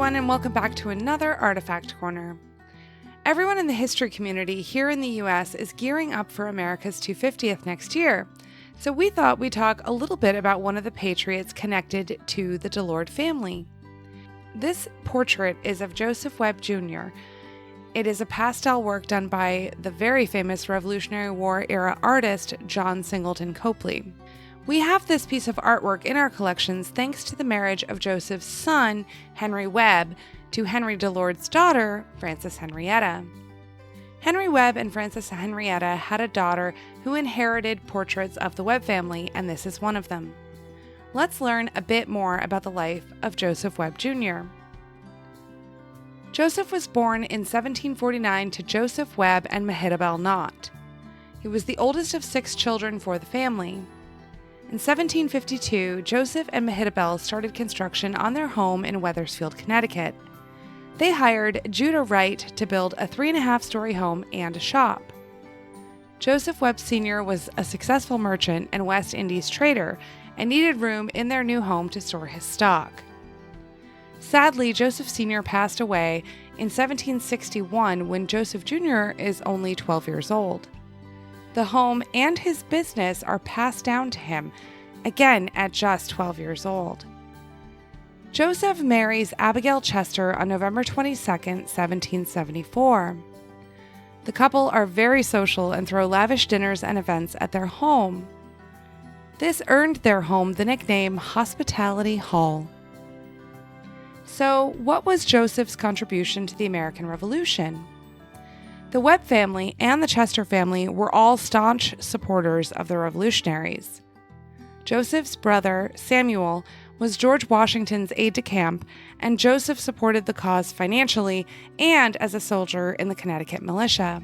everyone, and welcome back to another Artifact Corner. Everyone in the history community here in the U.S. is gearing up for America's 250th next year, so we thought we'd talk a little bit about one of the patriots connected to the Delord family. This portrait is of Joseph Webb Jr. It is a pastel work done by the very famous Revolutionary War era artist John Singleton Copley. We have this piece of artwork in our collections thanks to the marriage of Joseph's son, Henry Webb, to Henry Delord's daughter, Frances Henrietta. Henry Webb and Frances Henrietta had a daughter who inherited portraits of the Webb family, and this is one of them. Let's learn a bit more about the life of Joseph Webb Jr. Joseph was born in 1749 to Joseph Webb and Mehitabel Knott. He was the oldest of 6 children for the family. In 1752, Joseph and Mehitabel started construction on their home in Wethersfield, Connecticut. They hired Judah Wright to build a 3.5-story home and a shop. Joseph Webb Sr. was a successful merchant and West Indies trader and needed room in their new home to store his stock. Sadly, Joseph Sr. passed away in 1761 when Joseph Jr. is only 12 years old. The home and his business are passed down to him, again at just 12 years old. Joseph marries Abigail Chester on November 22, 1774. The couple are very social and throw lavish dinners and events at their home. This earned their home the nickname Hospitality Hall. So, what was Joseph's contribution to the American Revolution? The Webb family and the Chester family were all staunch supporters of the revolutionaries. Joseph's brother, Samuel, was George Washington's aide-de-camp, and Joseph supported the cause financially and as a soldier in the Connecticut militia.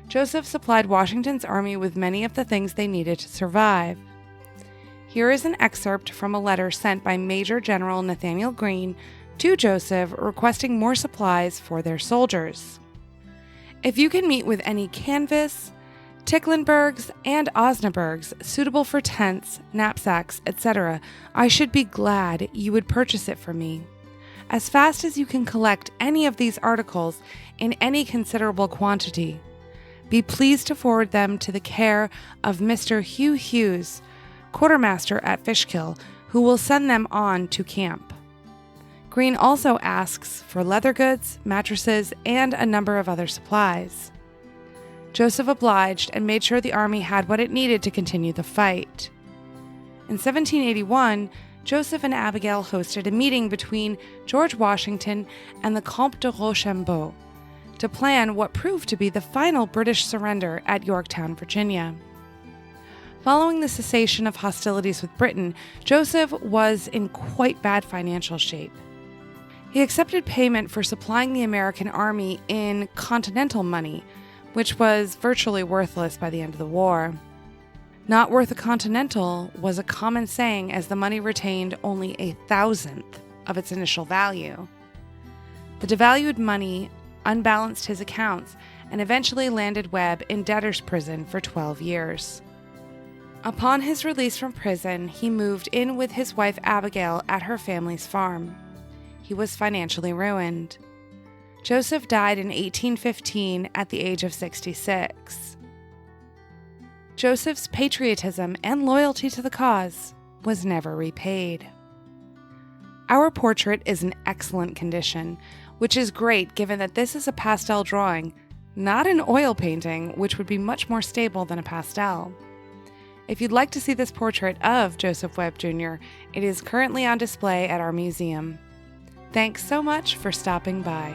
Joseph supplied Washington's army with many of the things they needed to survive. Here is an excerpt from a letter sent by Major General Nathaniel Greene to Joseph requesting more supplies for their soldiers. If you can meet with any canvas, Ticklenbergs, and Osnaburgs suitable for tents, knapsacks, etc., I should be glad you would purchase it for me. As fast as you can collect any of these articles in any considerable quantity, be pleased to forward them to the care of Mr. Hugh Hughes, quartermaster at Fishkill, who will send them on to camp. Greene also asks for leather goods, mattresses, and a number of other supplies. Joseph obliged and made sure the army had what it needed to continue the fight. In 1781, Joseph and Abigail hosted a meeting between George Washington and the Comte de Rochambeau to plan what proved to be the final British surrender at Yorktown, Virginia. Following the cessation of hostilities with Britain, Joseph was in quite bad financial shape. He accepted payment for supplying the American army in continental money, which was virtually worthless by the end of the war. Not worth a continental was a common saying, as the money retained only 1,000th of its initial value. The devalued money unbalanced his accounts and eventually landed Webb in debtor's prison for 12 years. Upon his release from prison, he moved in with his wife Abigail at her family's farm. He was financially ruined. Joseph died in 1815 at the age of 66. Joseph's patriotism and loyalty to the cause was never repaid. Our portrait is in excellent condition, which is great given that this is a pastel drawing, not an oil painting, which would be much more stable than a pastel. If you'd like to see this portrait of Joseph Webb Jr., it is currently on display at our museum. Thanks so much for stopping by.